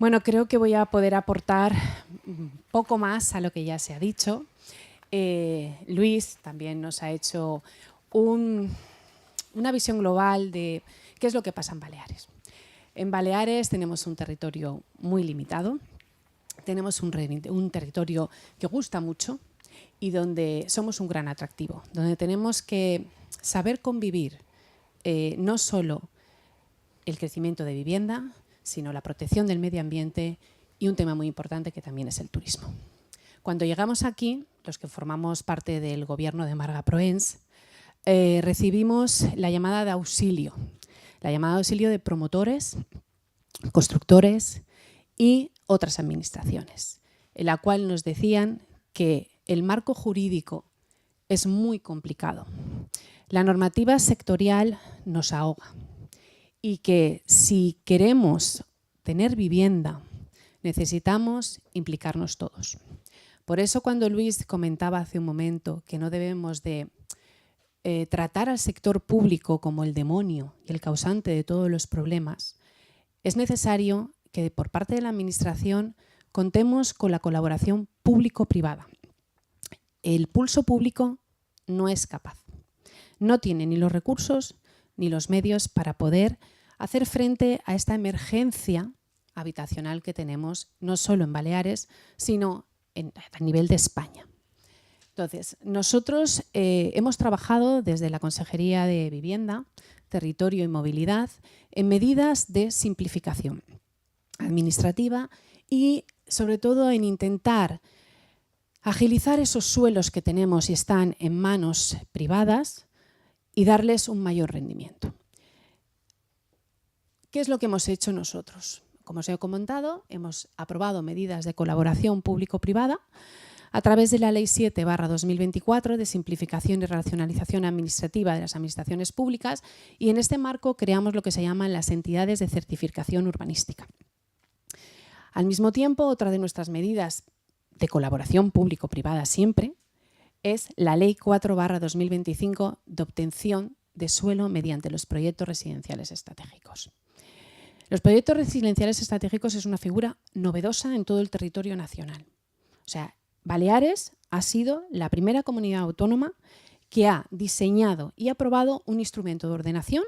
Bueno, creo que voy a poder aportar un poco más a lo que ya se ha dicho. Luis también nos ha hecho una visión global de qué es lo que pasa en Baleares. En Baleares tenemos un territorio muy limitado, tenemos un territorio que gusta mucho y donde somos un gran atractivo, donde tenemos que saber convivir no solo el crecimiento de vivienda, sino la protección del medio ambiente y un tema muy importante que también es el turismo. Cuando llegamos aquí, los que formamos parte del gobierno de Marga Proens, recibimos la llamada de auxilio de promotores, constructores y otras administraciones, en la cual nos decían que el marco jurídico es muy complicado. La normativa sectorial nos ahoga y que si queremos tener vivienda necesitamos implicarnos todos. Por eso cuando Luis comentaba hace un momento que no debemos de tratar al sector público como el demonio y el causante de todos los problemas, es necesario que por parte de la Administración contemos con la colaboración público-privada. El pulso público no es capaz, no tiene ni los recursos ni los medios para poder hacer frente a esta emergencia habitacional que tenemos no solo en Baleares, sino a nivel de España. Entonces, nosotros hemos trabajado desde la Consejería de Vivienda, Territorio y Movilidad en medidas de simplificación administrativa y sobre todo en intentar agilizar esos suelos que tenemos y están en manos privadas y darles un mayor rendimiento. ¿Qué es lo que hemos hecho nosotros? Como os he comentado, hemos aprobado medidas de colaboración público-privada a través de la Ley 7/2024 de simplificación y racionalización administrativa de las administraciones públicas y en este marco creamos lo que se llaman las entidades de certificación urbanística. Al mismo tiempo, otra de nuestras medidas de colaboración público-privada siempre es la Ley 4/2025 de obtención de suelo mediante los proyectos residenciales estratégicos. Los proyectos residenciales estratégicos es una figura novedosa en todo el territorio nacional. O sea, Baleares ha sido la primera comunidad autónoma que ha diseñado y aprobado un instrumento de ordenación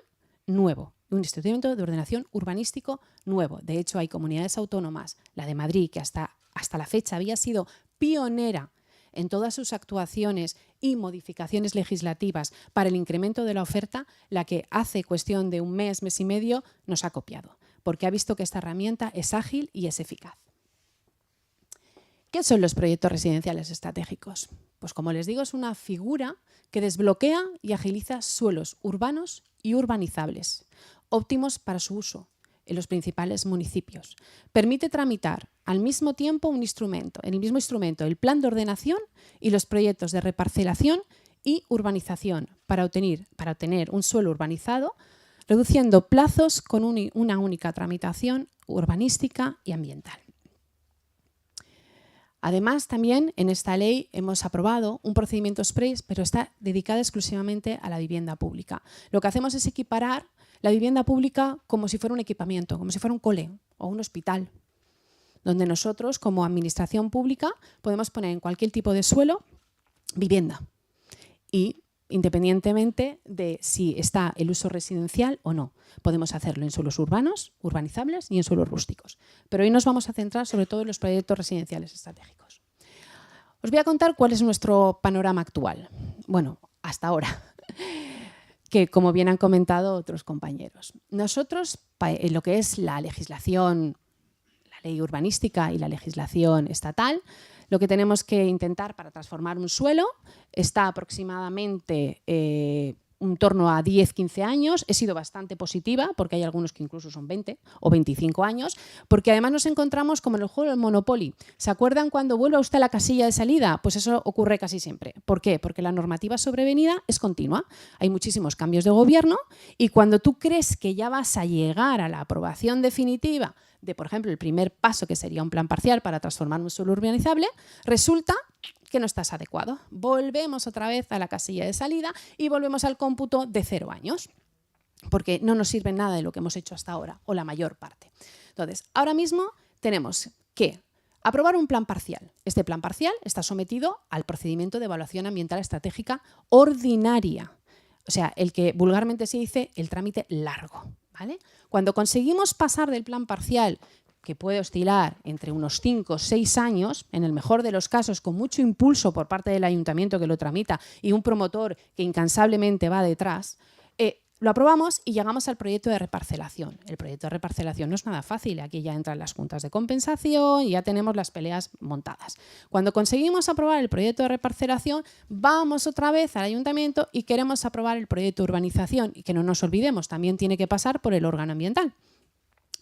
nuevo, un instrumento de ordenación urbanístico nuevo. De hecho, hay comunidades autónomas, la de Madrid, que hasta la fecha había sido pionera en todas sus actuaciones y modificaciones legislativas para el incremento de la oferta, la que hace cuestión de un mes, mes y medio, nos ha copiado, porque ha visto que esta herramienta es ágil y es eficaz. ¿Qué son los proyectos residenciales estratégicos? Pues como les digo, es una figura que desbloquea y agiliza suelos urbanos y urbanizables, óptimos para su uso en los principales municipios. Permite tramitar al mismo tiempo en el mismo instrumento, el plan de ordenación y los proyectos de reparcelación y urbanización para obtener un suelo urbanizado, reduciendo plazos con una única tramitación urbanística y ambiental. Además, también en esta ley hemos aprobado un procedimiento express, pero está dedicado exclusivamente a la vivienda pública. Lo que hacemos es equiparar la vivienda pública como si fuera un equipamiento, como si fuera un cole o un hospital, donde nosotros, como administración pública, podemos poner en cualquier tipo de suelo vivienda y independientemente de si está el uso residencial o no. Podemos hacerlo en suelos urbanos, urbanizables y en suelos rústicos. Pero hoy nos vamos a centrar sobre todo en los proyectos residenciales estratégicos. Os voy a contar cuál es nuestro panorama actual. Bueno, hasta ahora, que como bien han comentado otros compañeros. Nosotros, en lo que es la legislación, la ley urbanística y la legislación estatal, lo que tenemos que intentar para transformar un suelo está aproximadamente en torno a 10-15 años. He sido bastante positiva porque hay algunos que incluso son 20 o 25 años, porque además nos encontramos como en el juego del Monopoly. ¿Se acuerdan cuando vuelve usted a la casilla de salida? Pues eso ocurre casi siempre. ¿Por qué? Porque la normativa sobrevenida es continua. Hay muchísimos cambios de gobierno y cuando tú crees que ya vas a llegar a la aprobación definitiva de, por ejemplo, el primer paso, que sería un plan parcial para transformar un suelo urbanizable, resulta que no estás adecuado. Volvemos otra vez a la casilla de salida y volvemos al cómputo de 0 años, porque no nos sirve nada de lo que hemos hecho hasta ahora, o la mayor parte. Entonces, ahora mismo tenemos que aprobar un plan parcial. Este plan parcial está sometido al procedimiento de evaluación ambiental estratégica ordinaria. O sea, el que vulgarmente se dice el trámite largo, ¿vale? Cuando conseguimos pasar del plan parcial, que puede oscilar entre unos 5 o 6 años, en el mejor de los casos, con mucho impulso por parte del ayuntamiento que lo tramita y un promotor que incansablemente va detrás, lo aprobamos y llegamos al proyecto de reparcelación. El proyecto de reparcelación no es nada fácil. Aquí ya entran las juntas de compensación y ya tenemos las peleas montadas. Cuando conseguimos aprobar el proyecto de reparcelación, vamos otra vez al ayuntamiento y queremos aprobar el proyecto de urbanización. Y que no nos olvidemos, también tiene que pasar por el órgano ambiental.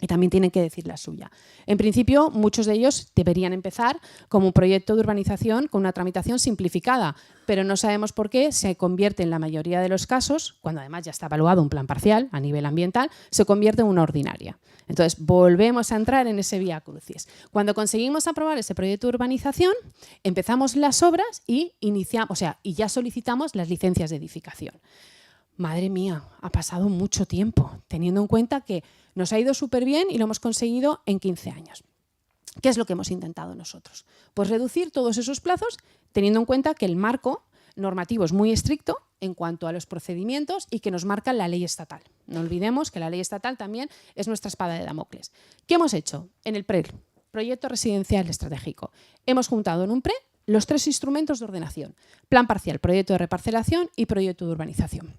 Y también tienen que decir la suya. En principio, muchos de ellos deberían empezar como un proyecto de urbanización con una tramitación simplificada, pero no sabemos por qué se convierte en la mayoría de los casos, cuando además ya está evaluado un plan parcial a nivel ambiental, se convierte en una ordinaria. Entonces, volvemos a entrar en ese vía crucis. Cuando conseguimos aprobar ese proyecto de urbanización, empezamos las obras y ya solicitamos las licencias de edificación. Madre mía, ha pasado mucho tiempo, teniendo en cuenta que nos ha ido súper bien y lo hemos conseguido en 15 años. ¿Qué es lo que hemos intentado nosotros? Pues reducir todos esos plazos, teniendo en cuenta que el marco normativo es muy estricto en cuanto a los procedimientos y que nos marca la ley estatal. No olvidemos que la ley estatal también es nuestra espada de Damocles. ¿Qué hemos hecho? En el PRE, Proyecto Residencial Estratégico, hemos juntado en un PRE los 3 instrumentos de ordenación: plan parcial, proyecto de reparcelación y proyecto de urbanización.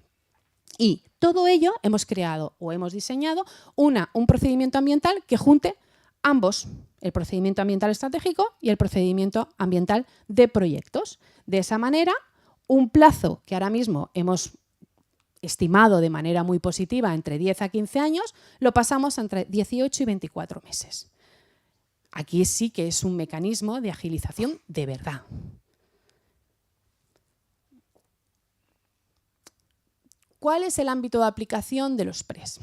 Y todo ello hemos creado o hemos diseñado un procedimiento ambiental que junte ambos, el procedimiento ambiental estratégico y el procedimiento ambiental de proyectos. De esa manera, un plazo que ahora mismo hemos estimado de manera muy positiva entre 10 a 15 años, lo pasamos entre 18 y 24 meses. Aquí sí que es un mecanismo de agilización de verdad. ¿Cuál es el ámbito de aplicación de los PREs?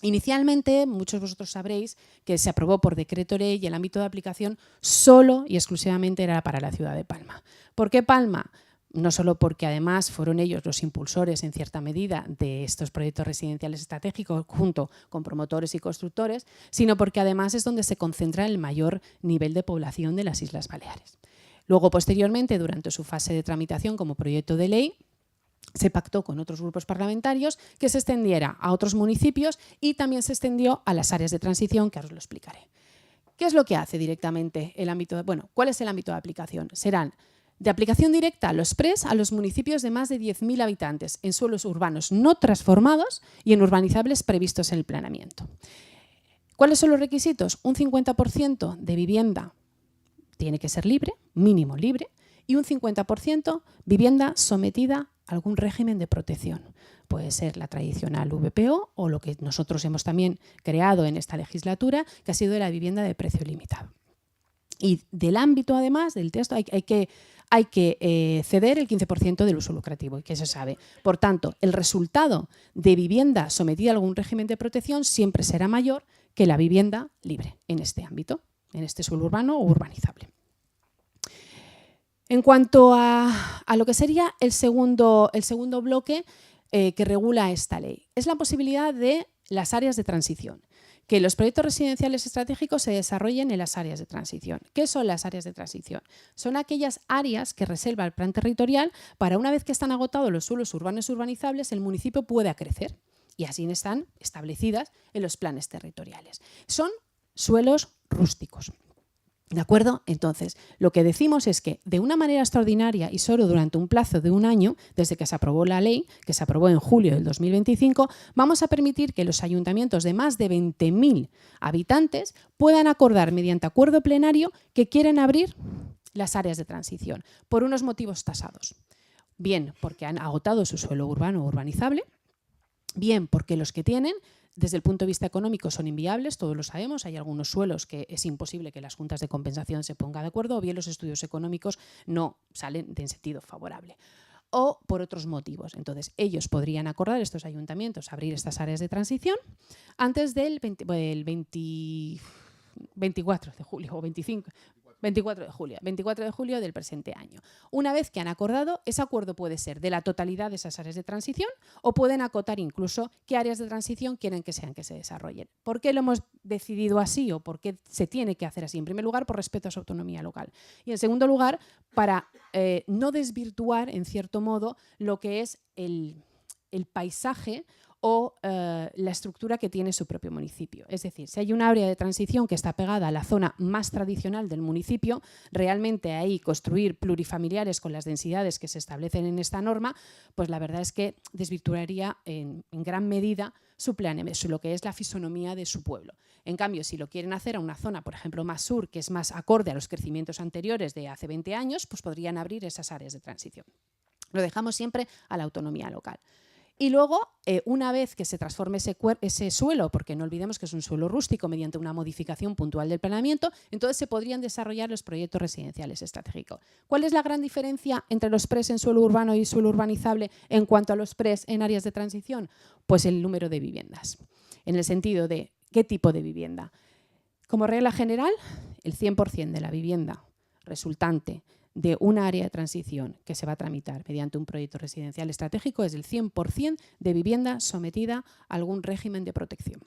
Inicialmente, muchos de vosotros sabréis que se aprobó por decreto ley y el ámbito de aplicación solo y exclusivamente era para la ciudad de Palma. ¿Por qué Palma? No solo porque además fueron ellos los impulsores en cierta medida de estos proyectos residenciales estratégicos junto con promotores y constructores, sino porque además es donde se concentra el mayor nivel de población de las Islas Baleares. Luego, posteriormente, durante su fase de tramitación como proyecto de ley, se pactó con otros grupos parlamentarios que se extendiera a otros municipios y también se extendió a las áreas de transición, que ahora os lo explicaré. ¿Qué es lo que hace directamente el ámbito? ¿Cuál es el ámbito de aplicación? Serán de aplicación directa los PREs a los municipios de más de 10.000 habitantes en suelos urbanos no transformados y en urbanizables previstos en el planeamiento. ¿Cuáles son los requisitos? Un 50% de vivienda tiene que ser libre, mínimo libre, y un 50% vivienda sometida a algún régimen de protección. Puede ser la tradicional VPO o lo que nosotros hemos también creado en esta legislatura, que ha sido la vivienda de precio limitado. Y del ámbito, además, del texto, hay que ceder el 15% del uso lucrativo, y que se sabe. Por tanto, el resultado de vivienda sometida a algún régimen de protección siempre será mayor que la vivienda libre en este ámbito, en este suelo urbano o urbanizable. En cuanto a lo que sería el segundo bloque que regula esta ley, es la posibilidad de las áreas de transición, que los proyectos residenciales estratégicos se desarrollen en las áreas de transición. ¿Qué son las áreas de transición? Son aquellas áreas que reserva el plan territorial para, una vez que están agotados los suelos urbanos y urbanizables, el municipio pueda crecer, y así están establecidas en los planes territoriales. Son suelos rústicos. ¿De acuerdo? Entonces, lo que decimos es que de una manera extraordinaria y solo durante un plazo de un año, desde que se aprobó la ley, que se aprobó en julio del 2025, vamos a permitir que los ayuntamientos de más de 20.000 habitantes puedan acordar mediante acuerdo plenario que quieren abrir las áreas de transición por unos motivos tasados. Bien porque han agotado su suelo urbano o urbanizable, bien porque los que tienen, desde el punto de vista económico, son inviables, todos lo sabemos, hay algunos suelos que es imposible que las juntas de compensación se pongan de acuerdo, o bien los estudios económicos no salen en sentido favorable, o por otros motivos. Entonces, ellos podrían acordar, estos ayuntamientos, abrir estas áreas de transición antes del 24 de julio o 25. 24 de julio del presente año. Una vez que han acordado, ese acuerdo puede ser de la totalidad de esas áreas de transición o pueden acotar incluso qué áreas de transición quieren que sean que se desarrollen. ¿Por qué lo hemos decidido así o por qué se tiene que hacer así? En primer lugar, por respeto a su autonomía local. Y en segundo lugar, para no desvirtuar, en cierto modo, lo que es el paisaje o la estructura que tiene su propio municipio. Es decir, si hay un área de transición que está pegada a la zona más tradicional del municipio, realmente ahí construir plurifamiliares con las densidades que se establecen en esta norma, pues la verdad es que desvirtuaría en gran medida su planeamiento, lo que es la fisonomía de su pueblo. En cambio, si lo quieren hacer a una zona, por ejemplo, más sur, que es más acorde a los crecimientos anteriores de hace 20 años, pues podrían abrir esas áreas de transición. Lo dejamos siempre a la autonomía local. Y luego, una vez que se transforme ese suelo, porque no olvidemos que es un suelo rústico mediante una modificación puntual del planeamiento, entonces se podrían desarrollar los proyectos residenciales estratégicos. ¿Cuál es la gran diferencia entre los PREs en suelo urbano y suelo urbanizable en cuanto a los PREs en áreas de transición? Pues el número de viviendas, en el sentido de qué tipo de vivienda. Como regla general, el 100% de la vivienda resultante de un área de transición que se va a tramitar mediante un proyecto residencial estratégico es el 100% de vivienda sometida a algún régimen de protección.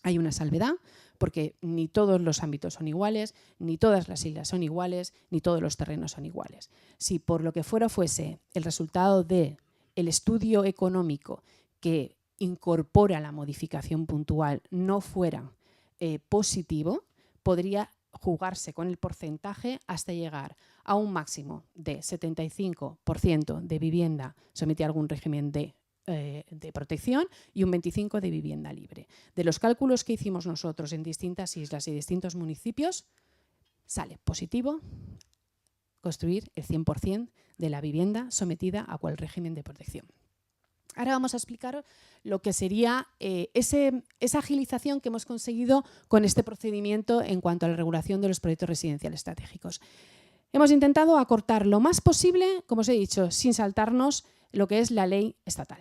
Hay una salvedad porque ni todos los ámbitos son iguales, ni todas las islas son iguales, ni todos los terrenos son iguales. Si por lo que fuese el resultado del estudio económico que incorpora la modificación puntual no fuera positivo, podría jugarse con el porcentaje hasta llegar a un máximo de 75% de vivienda sometida a algún régimen de protección y un 25% de vivienda libre. De los cálculos que hicimos nosotros en distintas islas y distintos municipios, sale positivo construir el 100% de la vivienda sometida a cual régimen de protección. Ahora vamos a explicar lo que sería esa agilización que hemos conseguido con este procedimiento en cuanto a la regulación de los proyectos residenciales estratégicos. Hemos intentado acortar lo más posible, como os he dicho, sin saltarnos lo que es la ley estatal.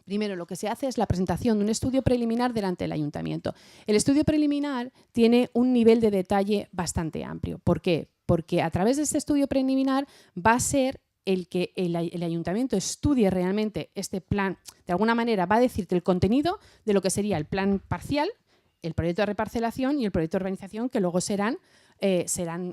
Primero, lo que se hace es la presentación de un estudio preliminar delante del ayuntamiento. El estudio preliminar tiene un nivel de detalle bastante amplio. ¿Por qué? Porque a través de este estudio preliminar va a ser el que el ayuntamiento estudie realmente este plan, de alguna manera va a decirte el contenido de lo que sería el plan parcial, el proyecto de reparcelación y el proyecto de urbanización, que luego serán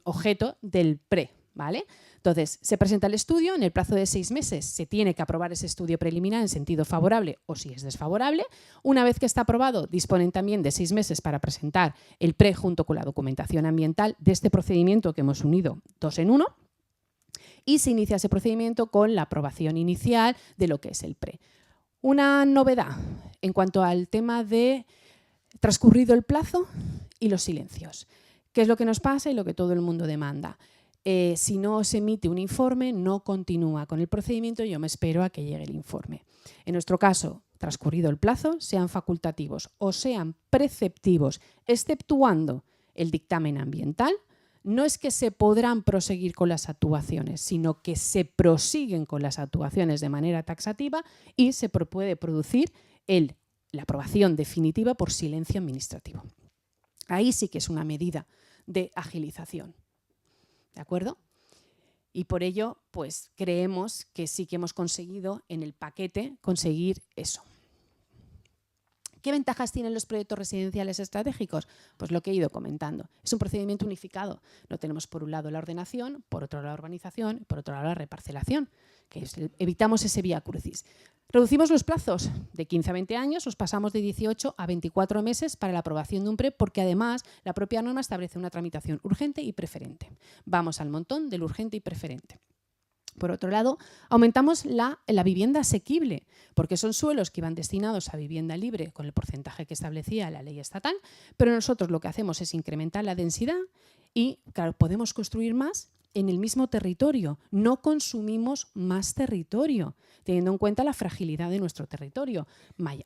objeto del PRE, ¿vale? Entonces, se presenta el estudio, en el plazo de 6 meses se tiene que aprobar ese estudio preliminar en sentido favorable o si es desfavorable. Una vez que está aprobado, disponen también de 6 meses para presentar el PRE junto con la documentación ambiental de este procedimiento que hemos unido 2 en 1. Y se inicia ese procedimiento con la aprobación inicial de lo que es el PRE. Una novedad en cuanto al tema de transcurrido el plazo y los silencios. ¿Qué es lo que nos pasa y lo que todo el mundo demanda? Si no se emite un informe, no continúa con el procedimiento, yo me espero a que llegue el informe. En nuestro caso, transcurrido el plazo, sean facultativos o sean preceptivos, exceptuando el dictamen ambiental, no es que se podrán proseguir con las actuaciones, sino que se prosiguen con las actuaciones de manera taxativa y se puede producir la aprobación definitiva por silencio administrativo. Ahí sí que es una medida de agilización. ¿De acuerdo? Y por ello, pues creemos que sí que hemos conseguido en el paquete conseguir eso. ¿Qué ventajas tienen los proyectos residenciales estratégicos? Pues lo que he ido comentando. Es un procedimiento unificado. No tenemos por un lado la ordenación, por otro lado la urbanización, por otro lado la reparcelación, que evitamos ese vía crucis. Reducimos los plazos de 15 a 20 años, los pasamos de 18 a 24 meses para la aprobación de un PRE, porque además la propia norma establece una tramitación urgente y preferente. Vamos al montón del urgente y preferente. Por otro lado, aumentamos la vivienda asequible, porque son suelos que iban destinados a vivienda libre con el porcentaje que establecía la ley estatal, pero nosotros lo que hacemos es incrementar la densidad y, claro, podemos construir más en el mismo territorio. No consumimos más territorio, teniendo en cuenta la fragilidad de nuestro territorio.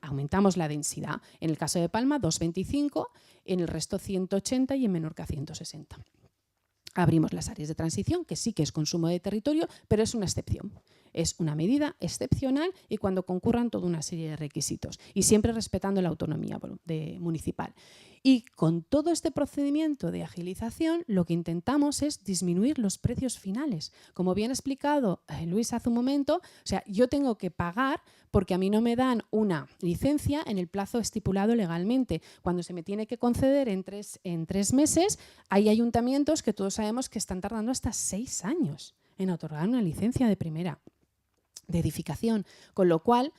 Aumentamos la densidad. En el caso de Palma, 225, en el resto 180 y en Menorca 160. Abrimos las áreas de transición, que sí que es consumo de territorio, pero es una excepción. Es una medida excepcional y cuando concurran toda una serie de requisitos y siempre respetando la autonomía municipal. Y con todo este procedimiento de agilización lo que intentamos es disminuir los precios finales. Como bien ha explicado Luis hace un momento, o sea, yo tengo que pagar porque a mí no me dan una licencia en el plazo estipulado legalmente. Cuando se me tiene que conceder en tres meses, hay ayuntamientos que todos sabemos que están tardando hasta 6 años en otorgar una licencia de primera de edificación, con lo cual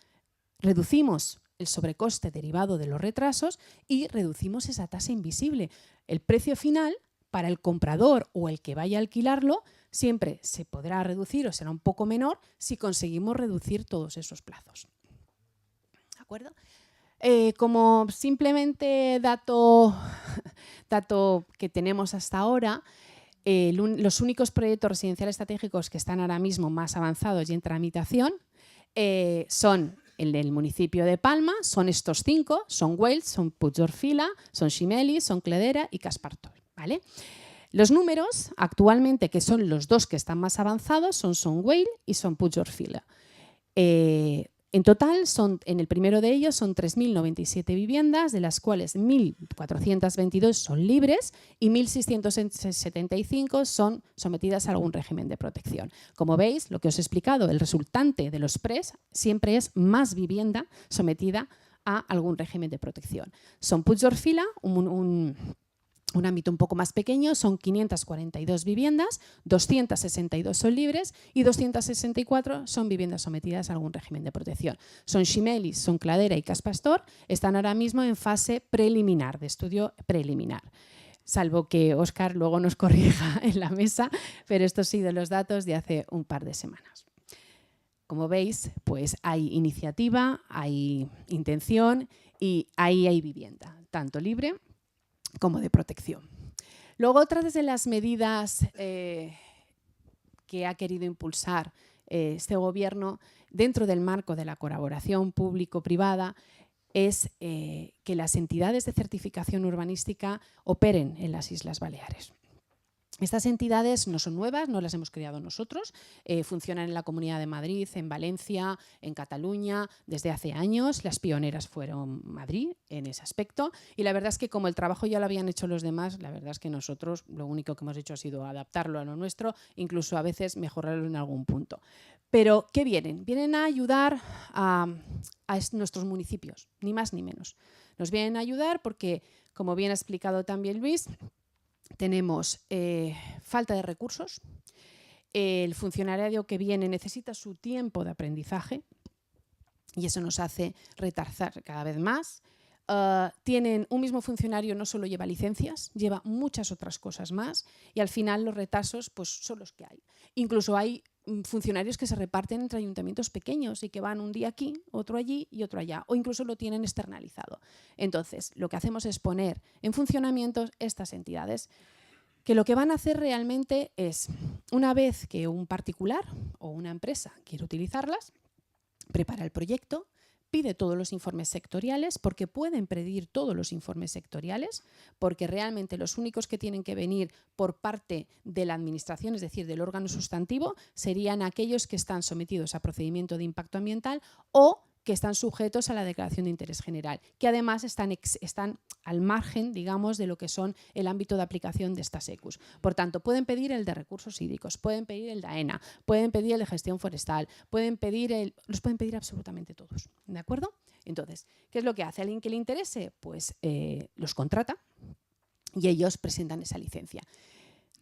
reducimos el sobrecoste derivado de los retrasos y reducimos esa tasa invisible. El precio final para el comprador o el que vaya a alquilarlo siempre se podrá reducir o será un poco menor si conseguimos reducir todos esos plazos. ¿De acuerdo? Como simplemente dato que tenemos hasta ahora, los únicos proyectos residenciales estratégicos que están ahora mismo más avanzados y en tramitación son el del municipio de Palma, son estos 5, son Güell, son Puigdorfila, son Ximelis, son Cledera y Caspartol, ¿vale? Los números actualmente, que son los 2 que están más avanzados, son Güell y son Puigdorfila. En total, en el primero de ellos son 3.097 viviendas, de las cuales 1.422 son libres y 1.675 son sometidas a algún régimen de protección. Como veis, lo que os he explicado, el resultante de los PREs siempre es más vivienda sometida a algún régimen de protección. Son Puigdorfila, un ámbito un poco más pequeño, son 542 viviendas, 262 son libres y 264 son viviendas sometidas a algún régimen de protección. Son Ximelis, son Cledera y Caspastor, están ahora mismo en fase preliminar, de estudio preliminar. Salvo que Óscar luego nos corrija en la mesa, pero estos han sido los datos de hace un par de semanas. Como veis, pues hay iniciativa, hay intención y ahí hay vivienda, tanto libre como de protección. Luego, otras de las medidas que ha querido impulsar este gobierno dentro del marco de la colaboración público-privada es que las entidades de certificación urbanística operen en las Islas Baleares. Estas entidades no son nuevas, no las hemos creado nosotros, funcionan en la Comunidad de Madrid, en Valencia, en Cataluña, desde hace años. Las pioneras fueron Madrid en ese aspecto y la verdad es que como el trabajo ya lo habían hecho los demás, la verdad es que nosotros lo único que hemos hecho ha sido adaptarlo a lo nuestro, incluso a veces mejorarlo en algún punto. Pero, ¿qué vienen? Vienen a ayudar a nuestros municipios, ni más ni menos. Nos vienen a ayudar porque, como bien ha explicado también Luis, tenemos falta de recursos, el funcionario que viene necesita su tiempo de aprendizaje y eso nos hace retrasar cada vez más. Tienen un mismo funcionario, no solo lleva licencias, lleva muchas otras cosas más y al final los retrasos pues, son los que hay. Incluso hay funcionarios que se reparten entre ayuntamientos pequeños y que van un día aquí, otro allí y otro allá, o incluso lo tienen externalizado. Entonces, lo que hacemos es poner en funcionamiento estas entidades que lo que van a hacer realmente es, una vez que un particular o una empresa quiere utilizarlas, prepara el proyecto, pide todos los informes sectoriales, porque pueden pedir todos los informes sectoriales, porque realmente los únicos que tienen que venir por parte de la administración, es decir, del órgano sustantivo, serían aquellos que están sometidos a procedimiento de impacto ambiental o que están sujetos a la declaración de interés general, que además están al margen, digamos, de lo que son el ámbito de aplicación de estas ECUs. Por tanto, pueden pedir el de recursos hídricos, pueden pedir el de AENA, pueden pedir el de gestión forestal, los pueden pedir absolutamente todos, ¿de acuerdo? Entonces, ¿qué es lo que hace? ¿Alguien que le interese? Pues los contrata y ellos presentan esa licencia.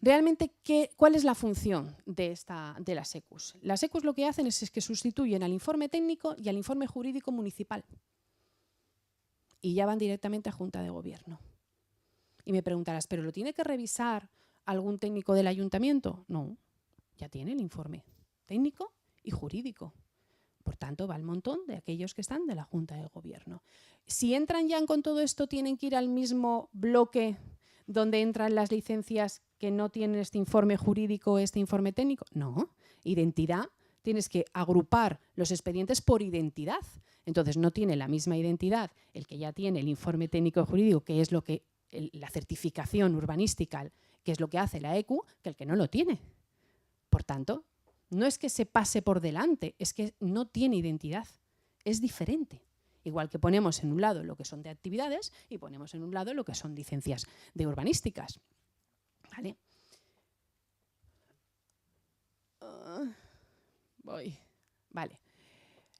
Realmente, ¿cuál es la función de las ECUs? Las ECUs lo que hacen es que sustituyen al informe técnico y al informe jurídico municipal. Y ya van directamente a Junta de Gobierno. Y me preguntarás, ¿pero lo tiene que revisar algún técnico del ayuntamiento? No, ya tiene el informe técnico y jurídico. Por tanto, va al montón de aquellos que están de la Junta de Gobierno. Si entran ya con todo esto, ¿tienen que ir al mismo bloque donde entran las licencias que no tienen este informe jurídico, este informe técnico? No, identidad, tienes que agrupar los expedientes por identidad. Entonces no tiene la misma identidad el que ya tiene el informe técnico y jurídico, que es lo que la certificación urbanística, que es lo que hace la ECU, que el que no lo tiene. Por tanto, No es que se pase por delante, es que no tiene identidad, es diferente. Igual que ponemos en un lado lo que son de actividades y ponemos en un lado lo que son licencias de urbanísticas. ¿Vale? Vale.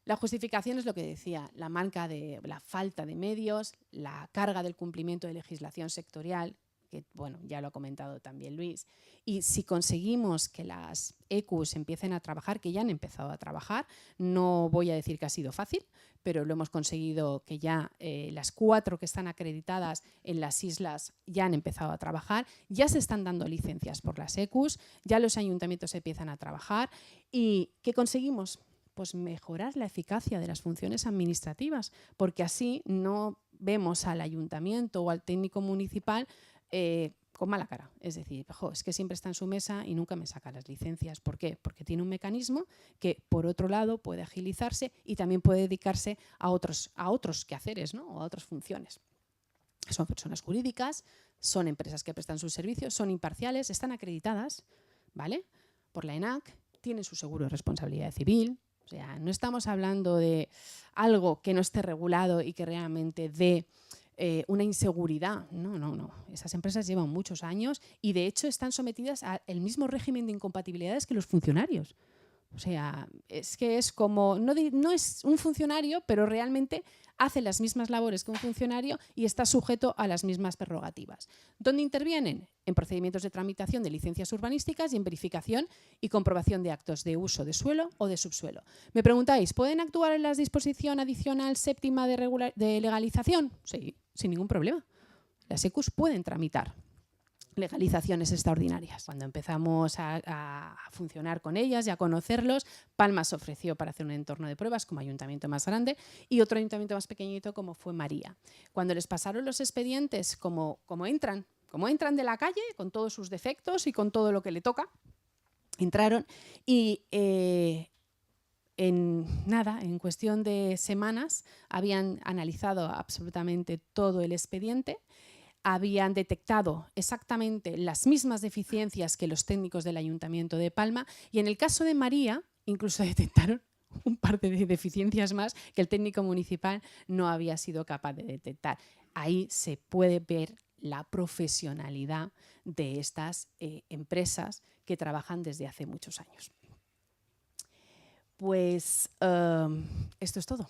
La justificación es lo que decía, la falta de medios, la carga del cumplimiento de legislación sectorial, que bueno, ya lo ha comentado también Luis, y si conseguimos que las EQUs empiecen a trabajar, que ya han empezado a trabajar, no voy a decir que ha sido fácil, pero lo hemos conseguido que ya las 4 que están acreditadas en las islas ya han empezado a trabajar, ya se están dando licencias por las EQUs, ya los ayuntamientos empiezan a trabajar y ¿qué conseguimos? Pues mejorar la eficacia de las funciones administrativas, porque así no vemos al ayuntamiento o al técnico municipal con mala cara. Es decir, es que siempre está en su mesa y nunca me saca las licencias. ¿Por qué? Porque tiene un mecanismo que, por otro lado, puede agilizarse y también puede dedicarse a otros quehaceres, ¿no? O a otras funciones. Son personas jurídicas, son empresas que prestan sus servicios, son imparciales, están acreditadas, ¿vale? Por la ENAC, tienen su seguro de responsabilidad civil. O sea, no estamos hablando de algo que no esté regulado y que realmente dé una inseguridad. No, no, no. Esas empresas llevan muchos años y de hecho están sometidas al mismo régimen de incompatibilidades que los funcionarios. O sea, es que es como, no es un funcionario, pero realmente hace las mismas labores que un funcionario y está sujeto a las mismas prerrogativas. ¿Dónde intervienen? En procedimientos de tramitación de licencias urbanísticas y en verificación y comprobación de actos de uso de suelo o de subsuelo. Me preguntáis, ¿pueden actuar en la disposición adicional séptima de legalización? Sí, sin ningún problema. Las EQUs pueden tramitar legalizaciones extraordinarias. Cuando empezamos a funcionar con ellas y a conocerlos, Palma se ofreció para hacer un entorno de pruebas como ayuntamiento más grande y otro ayuntamiento más pequeñito como fue María. Cuando les pasaron los expedientes como entran de la calle con todos sus defectos y con todo lo que le toca, entraron y en cuestión de semanas habían analizado absolutamente todo el expediente, habían detectado exactamente las mismas deficiencias que los técnicos del Ayuntamiento de Palma y en el caso de María incluso detectaron un par de deficiencias más que el técnico municipal no había sido capaz de detectar. Ahí se puede ver la profesionalidad de estas empresas que trabajan desde hace muchos años. Pues esto es todo.